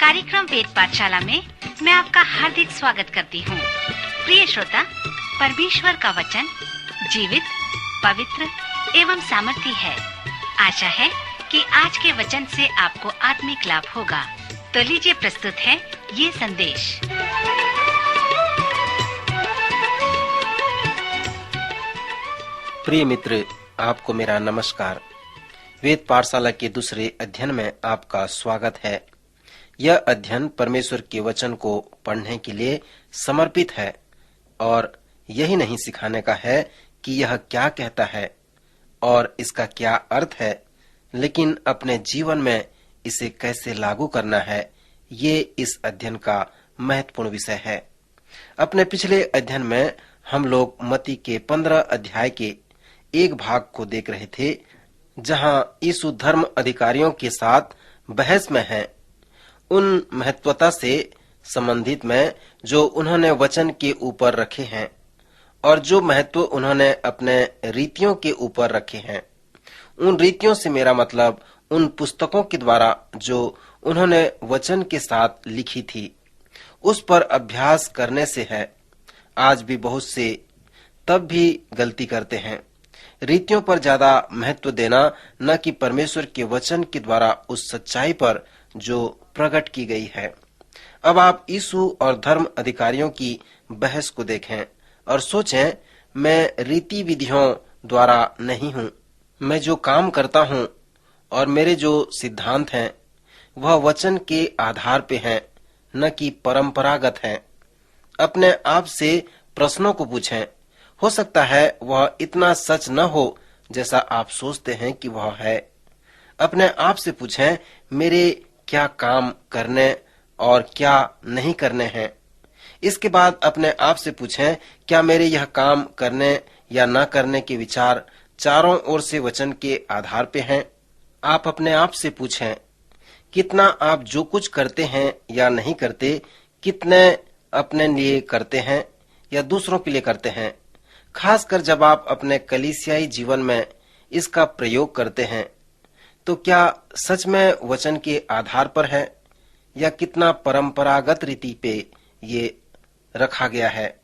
कार्यक्रम वेद पाठशाला में मैं आपका हार्दिक स्वागत करती हूँ। प्रिय श्रोता, परमेश्वर का वचन जीवित, पवित्र एवं सामर्थी है। आशा है कि आज के वचन से आपको आत्मिक लाभ होगा। तो लीजिए प्रस्तुत है ये संदेश। प्रिय मित्र, आपको मेरा नमस्कार। वेद पाठशाला के दूसरे अध्ययन में आपका स्वागत है। यह अध्ययन परमेश्वर के वचन को पढ़ने के लिए समर्पित है और यही नहीं सिखाने का है कि यह क्या कहता है और इसका क्या अर्थ है, लेकिन अपने जीवन में इसे कैसे लागू करना है, ये इस अध्ययन का महत्वपूर्ण विषय है। अपने पिछले अध्ययन में हम लोग मत्ती के 15 अध्याय के एक भाग को देख रहे थे, जहां यीशु धर्म अधिकारियों के साथ बहस में है, उन महत्वता से संबंधित में जो उन्होंने वचन के ऊपर रखे हैं और जो महत्व उन्होंने अपने रीतियों के ऊपर रखे हैं। उन रीतियों से मेरा मतलब उन पुस्तकों के द्वारा जो उन्होंने वचन के साथ लिखी थी, उस पर अभ्यास करने से है। आज भी बहुत से तब भी गलती करते हैं, रीतियों पर ज्यादा महत्व देना, न कि परमेश्वर के वचन के द्वारा उस सच्चाई पर जो प्रकट की गई है। अब आप यीशु और धर्म अधिकारियों की बहस को देखें और सोचें, मैं रीति विधियों द्वारा नहीं हूँ। मैं जो काम करता हूँ और मेरे जो सिद्धांत हैं वह वचन के आधार पे हैं, न कि परंपरागत हैं। अपने आप से प्रश्नों को पूछें। हो सकता है वह इतना सच न हो जैसा आप सोचते हैं कि वह है। अपने आप से पूछें, मेरे क्या काम करने और क्या नहीं करने हैं। इसके बाद अपने आप से पूछें, क्या मेरे यह काम करने या न करने के विचार चारों ओर से वचन के आधार पे हैं। आप अपने आप से पूछें, कितना आप जो कुछ करते हैं या नहीं करते, कितने अपने लिए करते हैं या दूसरों के लिए करते हैं। खासकर जब आप अपने कलीसियाई जीवन में इसका प्रयोग करते हैं, तो क्या सच में वचन के आधार पर है या कितना परंपरागत रीति पे ये रखा गया है।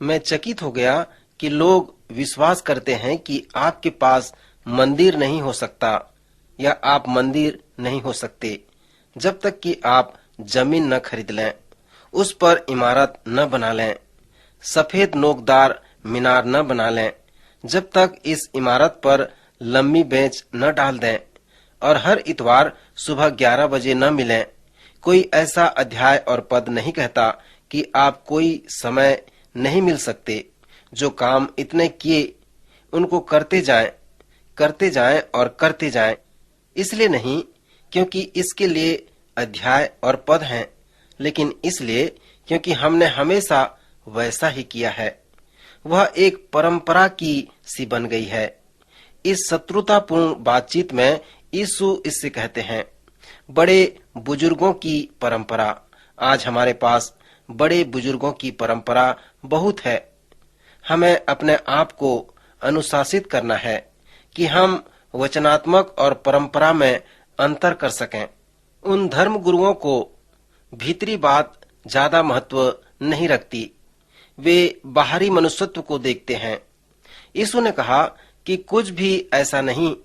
मैं चकित हो गया कि लोग विश्वास करते हैं कि आपके पास मंदिर नहीं हो सकता या आप मंदिर नहीं हो सकते जब तक कि आप जमीन न खरीद लें, उस पर इमारत न बना लें, सफेद नोकदार मीनार न बना लें, जब तक इस इमारत पर लंबी बेंच न डाल दें और हर इतवार सुबह 11 बजे न मिलें। कोई ऐसा अध्याय और पद नहीं कहता कि आप कोई समय नहीं मिल सकते। जो काम इतने किए उनको करते जाएं और करते जाएं। इसलिए नहीं क्योंकि इसके लिए अध्याय और पद हैं, लेकिन इसलिए क्योंकि हमने हमेशा वैसा ही किया है। वह एक परंपरा की सी बन गई है। इस शत्रुतापूर्ण बातचीत में यीशु इससे कहते हैं, बड़े बुजुर्गों की परंपरा। आज हमारे पास बड़े बुजुर्गों की परंपरा बहुत है। हमें अपने आप को अनुशासित करना है कि हम वचनात्मक और परंपरा में अंतर कर सकें। उन धर्म गुरुओं को भीतरी बात ज्यादा महत्व नहीं रखती, वे बाहरी मनुष्यत्व को देखते हैं। यीशु ने कहा कि कुछ भी ऐसा नहीं,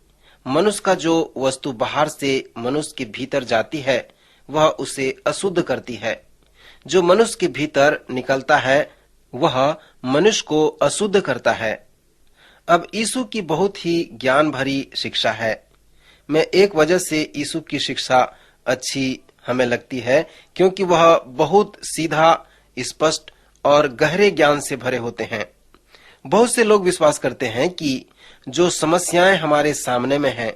मनुष्य का जो वस्तु बाहर से मनुष्य के भीतर जाती है वह उसे अशुद्ध करती है। जो मनुष्य के भीतर निकलता है वह मनुष्य को अशुद्ध करता है। अब यीशु की बहुत ही ज्ञान भरी शिक्षा है। मैं एक वजह से यीशु की शिक्षा अच्छी हमें लगती है, क्योंकि वह बहुत सीधा, स्पष्ट और गहरे ज्ञान से भरे होते हैं। बहुत से लोग विश्वास करते हैं कि जो समस्याएं हमारे सामने में हैं,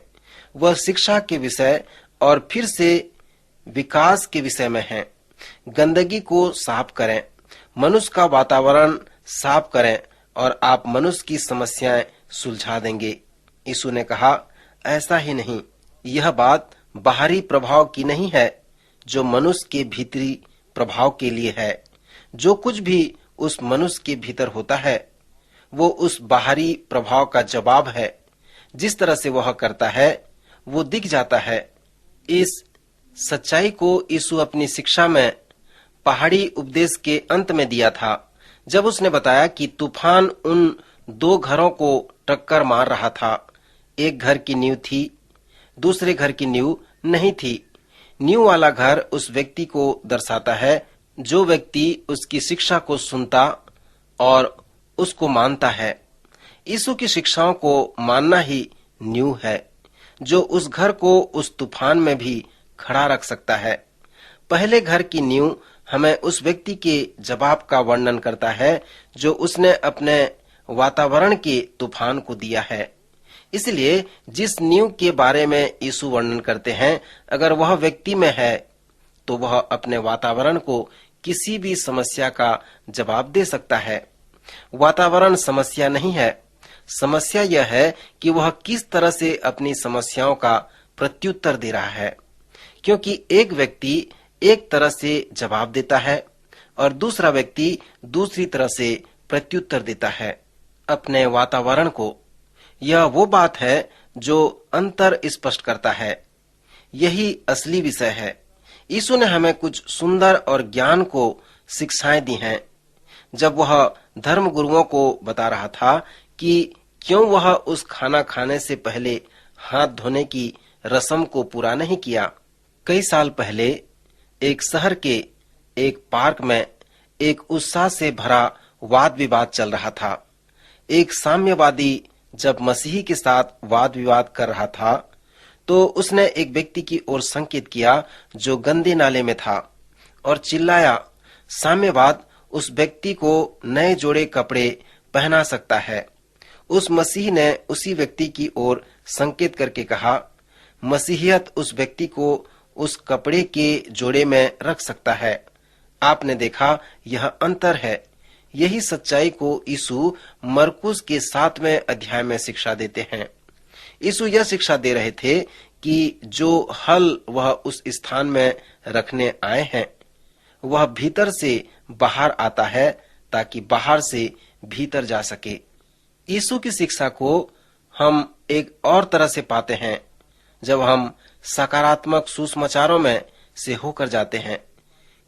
वह शिक्षा के विषय और फिर से विकास के विषय में हैं। गंदगी को साफ करें, मनुष्य का वातावरण साफ करें और आप मनुष्य की समस्याएं सुलझा देंगे। यीशु ने कहा, ऐसा ही नहीं, यह बात बाहरी प्रभाव की नहीं है, जो मनुष्य के भीतरी प्रभाव के लिए है। जो कुछ भी उस मनुष्य के भीतर होता है वो उस बाहरी प्रभाव का जवाब है। जिस तरह से वह करता है वो दिख जाता है। इस सच्चाई को यीशु अपनी शिक्षा में पहाड़ी उपदेश के अंत में दिया था, जब उसने बताया कि तूफान उन दो घरों को टक्कर मार रहा था। एक घर की नींव थी, दूसरे घर की नींव नहीं थी। नींव वाला घर उस व्यक्ति को दर्शाता है जो व्यक्ति उसकी शिक्षा को सुनता और उसको मानता है। यीशु की शिक्षाओं को मानना ही नींव है, जो उस घर को उस तूफान में भी खड़ा रख सकता है। पहले घर की नींव हमें उस व्यक्ति के जवाब का वर्णन करता है जो उसने अपने वातावरण के तूफान को दिया है। इसलिए जिस नींव के बारे में यीशु वर्णन करते हैं, अगर वह व्यक्ति में है तो वह अपने वातावरण को किसी भी समस्या का जवाब दे सकता है। वातावरण समस्या नहीं है, समस्या यह है कि वह किस तरह से अपनी समस्याओं का प्रत्युत्तर दे रहा है, क्योंकि एक व्यक्ति एक तरह से जवाब देता है और दूसरा व्यक्ति दूसरी तरह से प्रत्युत्तर देता है अपने वातावरण को। यह वो बात है जो अंतर स्पष्ट करता है। यही असली विषय है। यीशु ने हमें कुछ सुंदर और ज्ञान को शिक्षाएं दी हैं। जब वह धर्म गुरुओं को बता रहा था कि क्यों वह उस खाना खाने से पहले हाथ धोने की रस्म को पूरा नहीं किया। कई साल पहले एक शहर के एक पार्क में एक उत्साह से भरा वाद विवाद चल रहा था। एक साम्यवादी जब मसीही के साथ वाद विवाद कर रहा था तो उसने एक व्यक्ति की ओर संकेत किया जो गंदे नाले में था और चिल्लाया, साम्यवाद उस व्यक्ति को नए जोड़े कपड़े पहना सकता है। उस मसीह ने उसी व्यक्ति की ओर संकेत करके कहा, मसीहियत उस व्यक्ति को उस कपड़े के जोड़े में रख सकता है। आपने देखा, यह अंतर है। यही सच्चाई को यीशु मरकुस के 7वें अध्याय में शिक्षा देते हैं। यीशु यह शिक्षा दे रहे थे कि जो हल वह उस स्थान में रखने आए हैं, वह भीतर से बाहर आता है ताकि बाहर से भीतर जा सके। यीशु की शिक्षा को हम एक और तरह से पाते हैं जब हम सकारात्मक सुसमाचारों में से होकर जाते हैं।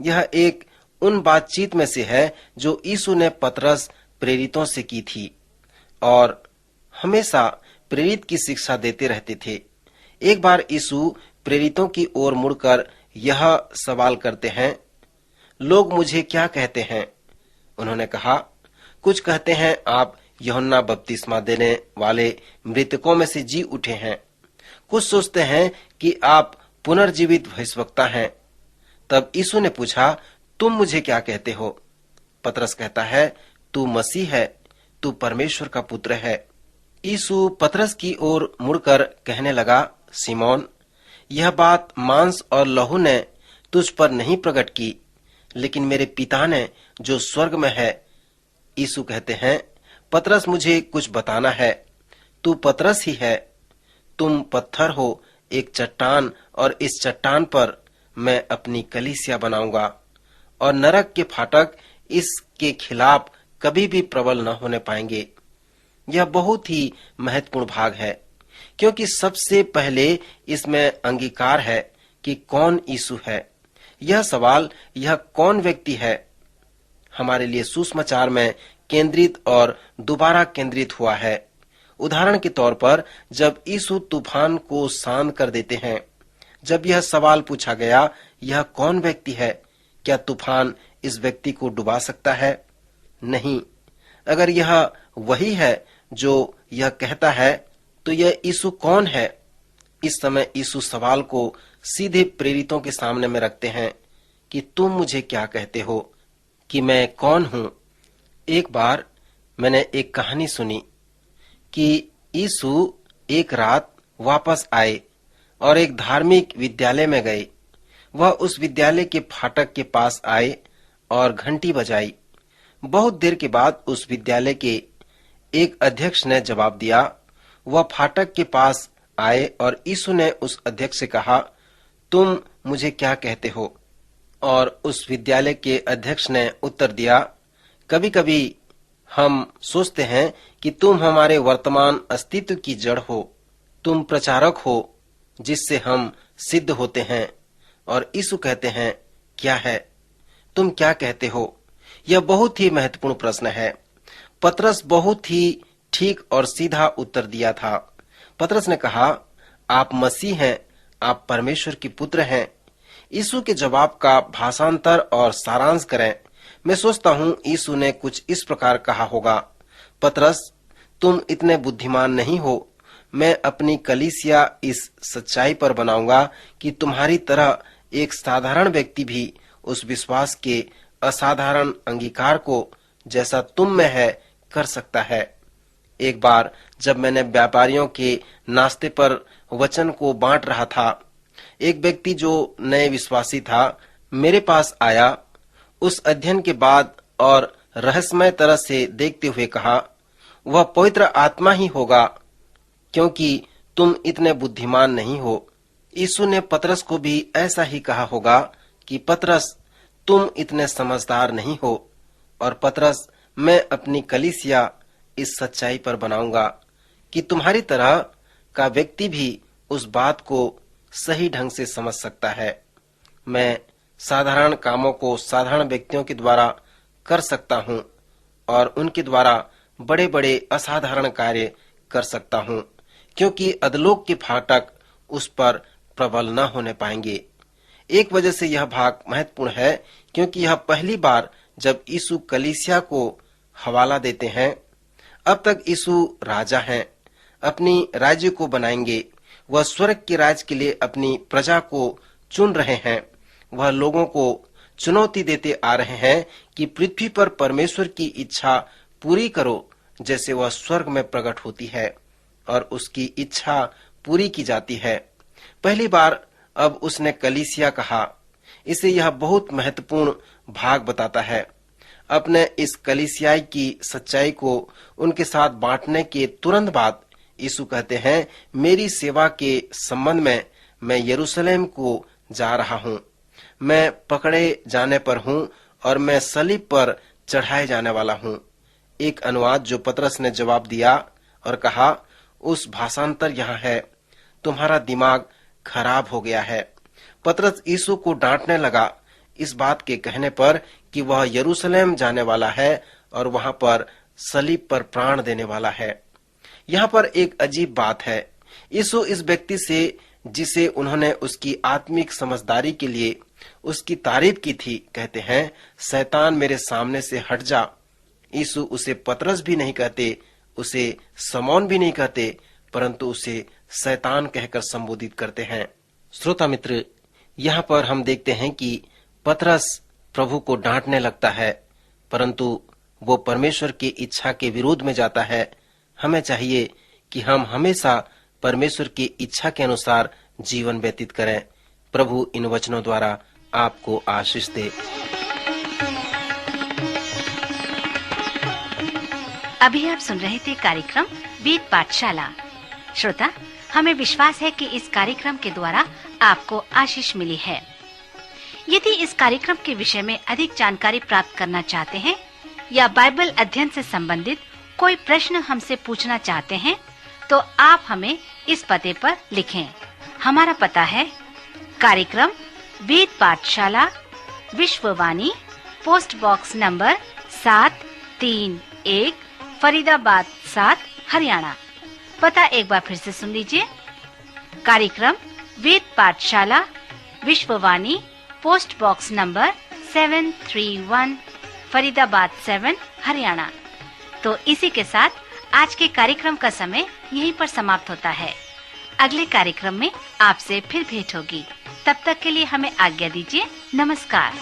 यह एक उन बातचीत में से है जो यीशु ने पतरस प्रेरितों से की थी और हमेशा प्रेरित की शिक्षा देते रहते थे। एक बार यीशु प्रेरितों की ओर मुड़कर यह सवाल करते हैं, लोग मुझे क्या कहते हैं? उन्होंने कहा, कुछ कहते हैं आप यूहन्ना बपतिस्मा देने वाले मृतकों में से जी उठे हैं, कुछ सोचते हैं कि आप पुनर्जीवित भविष्यवक्ता हैं। तब यीशु ने पूछा, तुम मुझे क्या कहते हो? पतरस कहता है, तू मसीह है, तू परमेश्वर का पुत्र है। यीशु पतरस की ओर मुड़कर कहने लगा, सिमोन, यह बात मांस और लहू ने तुझ पर नहीं प्रकट की, लेकिन मेरे पिता ने जो स्वर्ग में है। यीशु कहते हैं, पतरस, मुझे कुछ बताना है। तू पतरस ही है, तुम पत्थर हो, एक चट्टान, और इस चट्टान पर मैं अपनी कलीसिया बनाऊंगा और नरक के फाटक इसके खिलाफ कभी भी प्रबल न होने पाएंगे। यह बहुत ही महत्वपूर्ण भाग है, क्योंकि सबसे पहले इसमें अंगीकार है कि कौन यीशु है। यह सवाल, यह कौन व्यक्ति है, हमारे लिए सुसमाचार में केंद्रित और दोबारा केंद्रित हुआ है। उदाहरण के तौर पर जब यीशु तूफान को शांत कर देते हैं, जब यह सवाल पूछा गया, यह कौन व्यक्ति है, क्या तूफान इस व्यक्ति को डुबा सकता है? नहीं। अगर यह वही है जो यह कहता है, तो यह यीशु कौन है? इस समय यीशु सवाल को सीधे प्रेरितों के सामने में रखते हैं कि तुम मुझे क्या कहते हो कि मैं कौन हूं। एक बार मैंने एक कहानी सुनी कि यीशु एक रात वापस आए और एक धार्मिक विद्यालय में गए। वह उस विद्यालय के फाटक के पास आए और घंटी बजाई। बहुत देर के बाद उस विद्यालय के एक अध्यक्ष ने जवाब दिया। वह फाटक के पास आए और यीशु ने उस अध्यक्ष से कहा, तुम मुझे क्या कहते हो? और उस विद्यालय के अध्यक्ष ने उत्तर दिया, कभी कभी हम सोचते हैं कि तुम हमारे वर्तमान अस्तित्व की जड़ हो, तुम प्रचारक हो जिससे हम सिद्ध होते हैं, और यीशु कहते हैं, क्या है? तुम क्या कहते हो? यह बहुत ही महत्वपूर्ण प्रश्न है। पतरस बहुत ही ठीक और सीधा उत्तर दिया था। पतरस ने कहा, आप मसीह हैं, आप परमेश्वर के पुत्र हैं। यीशु के जवाब का भाषांतर और सारांश करें। मैं सोचता हूँ यीशु ने कुछ इस प्रकार कहा होगा, पतरस, तुम इतने बुद्धिमान नहीं हो। मैं अपनी कलीसिया इस सच्चाई पर बनाऊंगा कि तुम्हारी तरह एक साधारण व्यक्ति भी उस विश्वास के असाधारण अंगीकार को जैसा तुम में है कर सकता है। एक बार जब मैंने व्यापारियों के नाश्ते पर वचन को बांट रहा था, एक व्यक्ति जो नए विश्वासी था मेरे पास आया। उस अध्ययन के बाद और रहस्यमय तरह से देखते हुए कहा, वह पवित्र आत्मा ही होगा, क्योंकि तुम इतने बुद्धिमान नहीं हो। यीशु ने पतरस को भी ऐसा ही कहा होगा कि पतरस, तुम इतने समझदार नहीं हो। और पतरस, मैं अपनी कलीसिया इस सच्चाई पर बनाऊंगा कि तुम्हारी तरह का व्यक्ति भी उस बात को सही ढंग से समझ सकता है। मैं साधारण कामों को साधारण व्यक्तियों के द्वारा कर सकता हूँ और उनके द्वारा बड़े बड़े असाधारण कार्य कर सकता हूँ, क्योंकि अधोलोक के फाटक उस पर प्रबल न होने पाएंगे। एक वजह से यह भाग महत्वपूर्ण है, क्योंकि यह पहली बार जब यीशु कलीसिया को हवाला देते हैं। अब तक यीशु राजा हैं, अपनी राज्य को बनाएंगे। वह स्वर्ग के राज के लिए अपनी प्रजा को चुन रहे हैं। वह लोगों को चुनौती देते आ रहे हैं कि पृथ्वी पर परमेश्वर की इच्छा पूरी करो, जैसे वह स्वर्ग में प्रकट होती है और उसकी इच्छा पूरी की जाती है। पहली बार अब उसने कलीसिया कहा। इसे यह बहुत महत्वपूर्ण भाग बताता है। अपने इस कलीसियाई की सच्चाई को उनके साथ बांटने के तुरंत बाद यीशु कहते हैं, मेरी सेवा के संबंध में मैं यरूशलेम को जा रहा हूँ। मैं पकड़े जाने पर हूँ और मैं सलीब पर चढ़ाए जाने वाला हूँ। एक अनुवाद जो पतरस ने जवाब दिया और कहा, उस भाषांतर यहाँ है, तुम्हारा दिमाग खराब हो गया है। पतरस यीशु को डांटने लगा इस बात के कहने पर कि वह यरूशलेम जाने वाला है और वहां पर सलीब पर प्राण देने वाला है। यहाँ पर एक अजीब बात है। यीशु इस व्यक्ति से, जिसे उन्होंने उसकी आत्मिक समझदारी के लिए उसकी तारीफ की थी, कहते हैं, शैतान मेरे सामने से हट जा। यीशु उसे पतरस भी नहीं कहते, उसे समौन भी नहीं कहते, परंतु उसे शैतान कहकर संबोधित करते हैं। श्रोता मित्र, यहाँ पर हम देखते हैं कि पतरस प्रभु को डांटने लगता है, परंतु वो परमेश्वर की इच्छा के विरोध में जाता है। हमें चाहिए कि हम हमेशा परमेश्वर की इच्छा के अनुसार जीवन व्यतीत करें। प्रभु इन वचनों द्वारा आपको आशीष दे। अभी आप सुन रहे थे कार्यक्रम वेद पाठशाला। श्रोता, हमें विश्वास है कि इस कार्यक्रम के द्वारा आपको आशीष मिली है। यदि इस कार्यक्रम के विषय में अधिक जानकारी प्राप्त करना चाहते हैं या बाइबल अध्ययन से संबंधित कोई प्रश्न हमसे पूछना चाहते हैं, तो आप हमें इस पते पर लिखें। हमारा पता है कार्यक्रम Ved Pathshala, Vishwavani, post box number 731, Faridabad 7, Haryana. पता एक बार फिर से सुन लीजिए। कार्यक्रम Ved Pathshala, Vishwavani, post box number 731, Faridabad 7, Haryana. तो इसी के साथ आज के कार्यक्रम का समय यहीं पर समाप्त होता है। अगले कार्यक्रम में आपसे फिर भेंट होगी। तब तक के लिए हमें आज्ञा दीजिए। नमस्कार।